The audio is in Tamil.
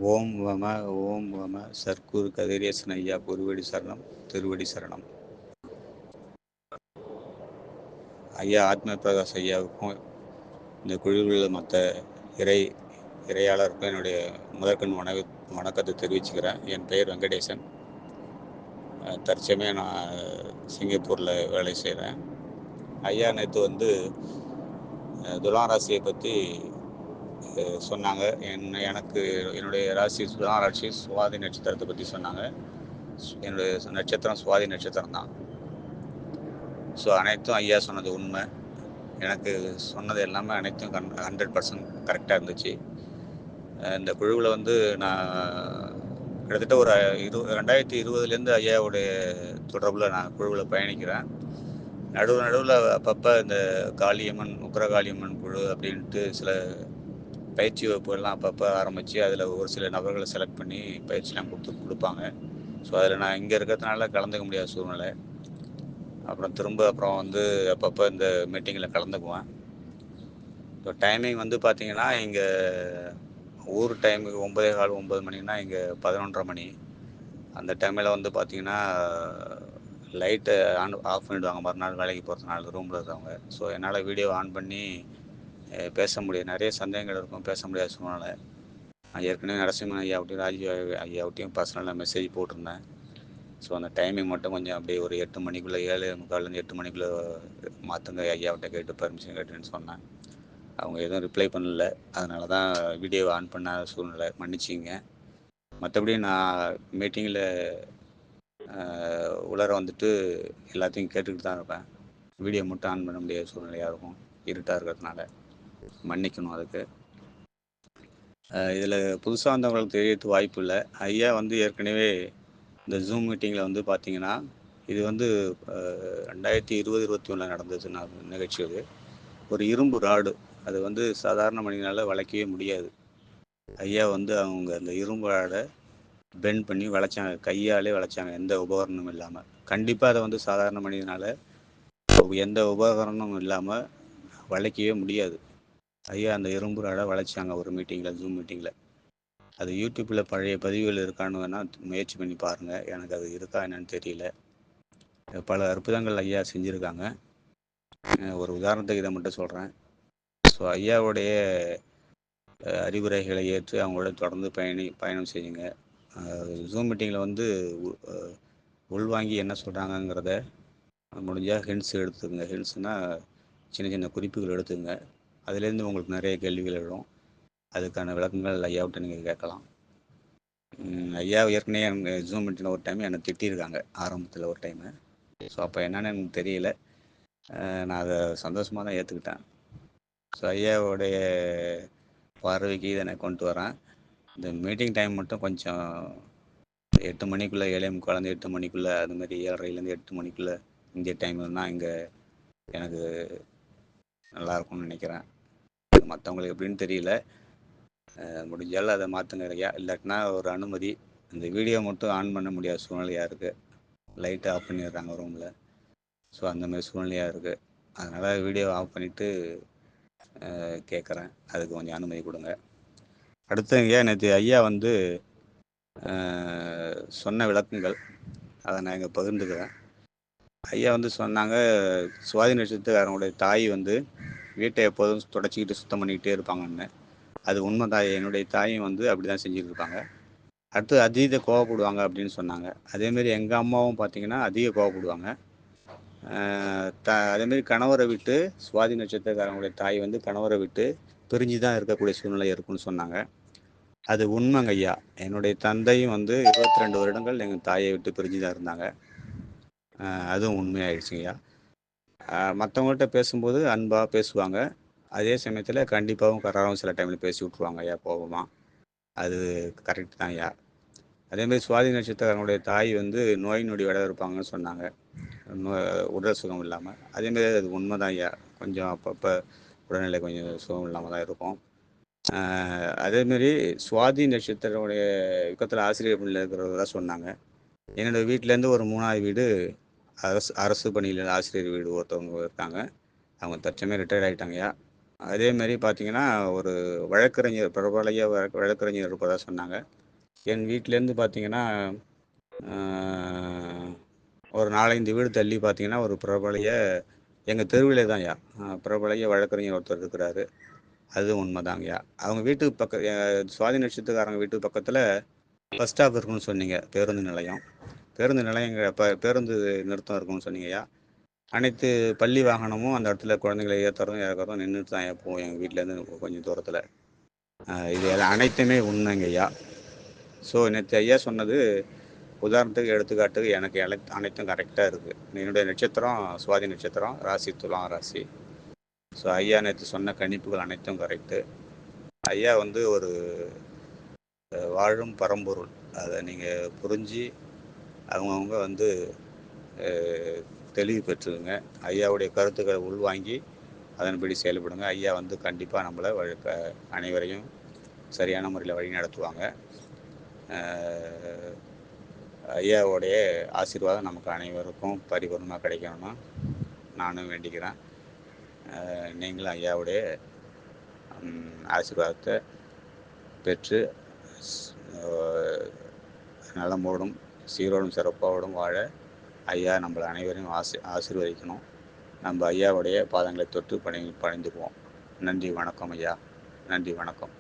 ஓம் வம ஓம் வம சர்க்குரு கதிரேசன் ஐயா குருவடி சரணம் திருவடி சரணம். ஐயா ஆத்ம பிரகாஷ் ஐயாவுக்கும் இந்த குழுவில் உள்ள மற்ற இறை இறையாளருக்கும் என்னுடைய முதற்கண் வணக்கத்தை தெரிவிச்சுக்கிறேன். என் பெயர் வெங்கடேசன். தற்சமயம் நான் சிங்கப்பூரில் வேலை செய்கிறேன். ஐயா நேற்று துலாம் ராசியை பற்றி சொன்னாங்க. எனக்கு என்னுடைய ராசி துலாம் ராசி சுவாதி நட்சத்திரத்தை பற்றி சொன்னாங்க. என்னுடைய நட்சத்திரம் சுவாதி நட்சத்திரம் தான். ஸோ அனைத்தும் ஐயா சொன்னது உண்மை. எனக்கு சொன்னது எல்லாமே அனைத்தும் 100% கரெக்டாக இருந்துச்சு. இந்த குழுவில் நான் கிட்டத்தட்ட ஒரு 2020 ஐயாவுடைய தொடர்பில் நான் குழுவில் பயணிக்கிறேன். நடுவில் அப்பப்போ இந்த காளியம்மன் உக்ரகாளியம்மன் குழு அப்படின்ட்டு சில பயிற்சி வகுப்புகள்லாம் அப்பப்போ ஆரம்பித்து அதில் ஒரு சில நபர்களை செலக்ட் பண்ணி பயிற்சிலாம் கொடுப்பாங்க. ஸோ அதில் நான் இங்கே இருக்கிறதுனால கலந்துக்க முடியாத சூழ்நிலை. அப்புறம் அப்பப்போ இந்த மீட்டிங்கில் கலந்துக்குவேன். இப்போ டைமிங் பார்த்தீங்கன்னா இங்கே ஊர் டைமுக்கு 9:15 9 மணின்னா இங்கே 11:30 மணி. அந்த டைமில் பார்த்தீங்கன்னா லைட்டை ஆஃப் பண்ணிவிடுவாங்க மறுநாள் வேலைக்கு போகிறதுனால ரூமில் இருக்கிறவங்க. ஸோ என்னால் வீடியோ ஆன் பண்ணி பேச முடியும். நிறைய சந்தேகங்கள் இருக்கும், பேச முடியாத சூழ்நிலை. நான் ஏற்கனவே நரசிம்மன் ஐயாவட்டையும் ராஜீவ் ஐயாவட்டையும் பர்சனலாக மெசேஜ் போட்டிருந்தேன். ஸோ அந்த டைமிங் மட்டும் கொஞ்சம் அப்படியே ஒரு 8 மணிக்குள்ளே 7:45 8 மணிக்குள்ளே மாற்றுங்க ஐயாவட்ட கேட்டு பர்மிஷன் கேட்டுன்னு சொன்னேன். அவங்க எதுவும் ரிப்ளை பண்ணல. அதனால தான் வீடியோவை ஆன் பண்ணாத சூழ்நிலை, மன்னிச்சிங்க. மற்றபடி நான் மீட்டிங்கில் உள்ளார எல்லாத்தையும் கேட்டுக்கிட்டு தான் இருப்பேன். வீடியோ மட்டும் ஆன் பண்ண முடியாத சூழ்நிலையாக இருக்கும், இருட்டாக இருக்கிறதுனால மன்னிக்கணும். அதுக்கு இதில் புதுசாக வந்தவங்களுக்கு தெரியறது வாய்ப்பு இல்லை. ஐயா ஏற்கனவே இந்த ஜூம் மீட்டிங்கில் பார்த்தீங்கன்னா இது 2020-21 நடந்தது நிகழ்ச்சி. அது ஒரு இரும்பு ராடு, அது சாதாரண மனிதனால் வளைக்கவே முடியாது. ஐயா அவங்க அந்த இரும்பு ராடை பெண்ட் பண்ணி வளைச்சாங்க, கையாலே வளைச்சாங்க, எந்த உபகரணமும் இல்லாமல். கண்டிப்பாக அதை சாதாரண மனிதனால் எந்த உபகரணமும் இல்லாமல் வளைக்கவே முடியாது. ஐயா அந்த இரும்பு ராடை வளைச்சாங்க ஒரு மீட்டிங்கில், ஜூம் மீட்டிங்கில். அது யூடியூப்பில் பழைய பதிவுகள் இருக்கான்னு வேணால் முயற்சி பண்ணி பாருங்கள். எனக்கு அது இருக்கா என்னன்னு தெரியல. பல அற்புதங்கள் ஐயா செஞ்சுருக்காங்க. ஒரு உதாரணத்துக்கு இதை மட்டும் சொல்கிறேன். ஸோ ஐயாவுடைய அறிவுரைகளை ஏற்று அவங்களோட தொடர்ந்து பயணம் செய்யுங்க. ஜூம் மீட்டிங்கில் உள்வாங்கி என்ன சொல்கிறாங்கங்கிறத முடிஞ்சால் ஹிண்ட்ஸ் எடுத்துக்கங்க. ஹிண்ட்ஸ்னால் சின்ன சின்ன குறிப்புகள் எடுத்துங்க. அதுலேருந்து உங்களுக்கு நிறைய கேள்விகள் எழும். அதுக்கான விளக்கங்கள் ஐயாவிட்ட நீங்கள் கேட்கலாம். ஐயா ஏற்கனவே ஜூம் மீட்டிங்கில் ஒரு டைம் என்னை திட்டியிருக்காங்க, ஆரம்பத்தில் ஒரு டைமு. ஸோ அப்போ என்னென்னு எனக்கு தெரியல. நான் அதை சந்தோஷமாக தான் ஏற்றுக்கிட்டேன். ஸோ ஐயாவுடைய பார்வைக்கு இதை நான் கொண்டு வரேன். இந்த மீட்டிங் டைம் மட்டும் கொஞ்சம் 8 மணிக்குள்ளே 7:45 8 மணிக்குள்ளே, அதுமாதிரி 7:30 8 மணிக்குள்ளே இந்திய டைம்னா இங்கே எனக்கு நல்லாயிருக்கும்னு நினைக்கிறேன். மற்றவங்களுக்கு எப்படின்னு தெரியல. முடிஞ்சாலும் அதை மாற்றுங்க ஐயா. இல்லாட்டினா ஒரு அனுமதி, இந்த வீடியோ மட்டும் ஆன் பண்ண முடியாத சூழ்நிலையாக இருக்குது. லைட்டை ஆஃப் பண்ணிடுறாங்க ரூமில். ஸோ அந்தமாதிரி சூழ்நிலையாக இருக்குது. அதனால் வீடியோ ஆஃப் பண்ணிவிட்டு கேட்குறேன். அதுக்கு கொஞ்சம் அனுமதி கொடுங்க. அடுத்தங்க, நேற்று ஐயா சொன்ன விளக்கங்கள் அதை நான் இங்கே பகிர்ந்துக்கிறேன். ஐயா சொன்னாங்க, சுவாதி நட்சத்திரக்காரங்களுடைய தாய் வீட்டை எப்போதும் தொடச்சிக்கிட்டு சுத்தம் பண்ணிக்கிட்டே இருப்பாங்கன்னு. அது உண்மைதான். என்னுடைய தாயும் அப்படி தான் செஞ்சுட்டு இருப்பாங்க. அடுத்து அதீத கோவப்படுவாங்க அப்படின்னு சொன்னாங்க. அதேமாரி எங்கள் அம்மாவும் பார்த்திங்கன்னா அதிக கோவப்படுவாங்க. அதேமாரி கணவரை விட்டு, சுவாதி நட்சத்திரக்காரங்களுடைய தாய் கணவரை விட்டு பிரிஞ்சு தான் இருக்கக்கூடிய சூழ்நிலை இருக்குன்னு சொன்னாங்க. அது உண்மைங்க ஐயா. என்னுடைய தந்தையும் 22 வருடங்கள் எங்கள் தாயை விட்டு பிரிஞ்சு தான் இருந்தாங்க. அதுவும் உண்மையாயிடுச்சுங்க ஐயா. மற்றவங்கள்ட்ட பேசும்போது அன்பாக பேசுவாங்க. அதே சமயத்தில் கண்டிப்பாகவும் கராரும் சில டைமில் பேசி விட்ருவாங்க ஐயா, கோபமாக. அது கரெக்டு தான் ஐயா. அதேமாதிரி சுவாதி நட்சத்திரங்களுடைய தாய் நோய் நொடி விட இருப்பாங்கன்னு சொன்னாங்க, உடல் சுகம் இல்லாமல். அதேமாரி அது உண்மை தான் ஐயா. கொஞ்சம் அப்பப்போ உடல்நிலை கொஞ்சம் சுகம் இல்லாமல் தான் இருக்கும். அதேமாரி சுவாதி நட்சத்திரனுடைய யுக்கத்தில் ஆசிரியர் பணியில் இருக்கிறதா சொன்னாங்க. என்னோடய வீட்டிலேருந்து ஒரு 3வது வீடு அரசு பணியில் ஆசிரியர் வீடு ஒருத்தவங்க இருக்காங்க. அவங்க தற்சமயம் ரிட்டையர்ட் ஆகிட்டாங்கய்யா. அதேமாரி பார்த்தீங்கன்னா, ஒரு வழக்கறிஞர் பிரபலய வழக்கறிஞர் இருப்பதா சொன்னாங்க. என் வீட்லேருந்து பார்த்தீங்கன்னா, அ ஒரு 4, 5 வீடு தள்ளி பார்த்தீங்கன்னா, ஒரு பிரபலய எங்க தெருவிலே தான்யா. பிரபலய வழக்கறிஞர் ஒருத்தர் இருக்கிறாரு. அதுவும் உண்மதாங்கய்யா. அவங்க வீட்டுக்கு சுவாதி நட்சத்திரக்காரங்க வீட்டுக்கு பக்கத்தில பஸ் ஸ்டாப் இருக்குன்னு சொன்னீங்க. பேருந்து நிலையம். பேருந்து நிலையங்க பேருந்து நிறுத்தம் இருக்குன்னு சொன்னீங்கய்யா. அனைத்து பள்ளி வாகனமும் அந்த இடத்துல குழந்தைங்கள ஏத்துறதும், இறக்குறதும் நின்னுட்டு தான்யா போகும் எங்க வீட்லேருந்து கொஞ்சம் தூரத்தில. இது எல்லாம் அனைத்துமே உண்மைங்கய்யா. ஸோ நேத்து ஐயா சொன்னது உதாரணத்துக்கு எடுத்துக்காட்டுக்கு எனக்கு அனைத்தும் கரெக்டா இருக்கு. என்னுடைய நட்சத்திரம் சுவாதி நட்சத்திரம், ராசி துலாம் ராசி. ஸோ ஐயா நேத்து சொன்ன கணிப்புகள் அனைத்தும் கரெக்ட்டு. ஐயா வந்து ஒரு வாழும் பரம்பொருள். அதை நீங்கள் புரிஞ்சு அவங்கவுங்க வந்து தெளிவு பெற்றுங்க. ஐயாவுடைய கருத்துக்களை உள்வாங்கி அதன்படி செயல்படுங்க. ஐயா வந்து கண்டிப்பாக நம்மளை அனைவரையும் சரியான முறையில் வழி நடத்துவாங்க. ஐயாவுடைய ஆசீர்வாதம் நமக்கு அனைவருக்கும் பரிபூர்ணமாக கிடைக்கணும்னு நானும் வேண்டிக்கிறேன். நீங்களும் ஐயாவுடைய ஆசீர்வாதத்தை பெற்று நலமோடும் சீரோடும் சிறப்போடும் வாழ ஐயா நம்மளை அனைவரையும் ஆசீர்வதிக்கணும். நம்ம ஐயாவுடைய பாதங்களை தொட்டு பணிந்துக்குவோம். நன்றி வணக்கம் ஐயா. நன்றி வணக்கம்.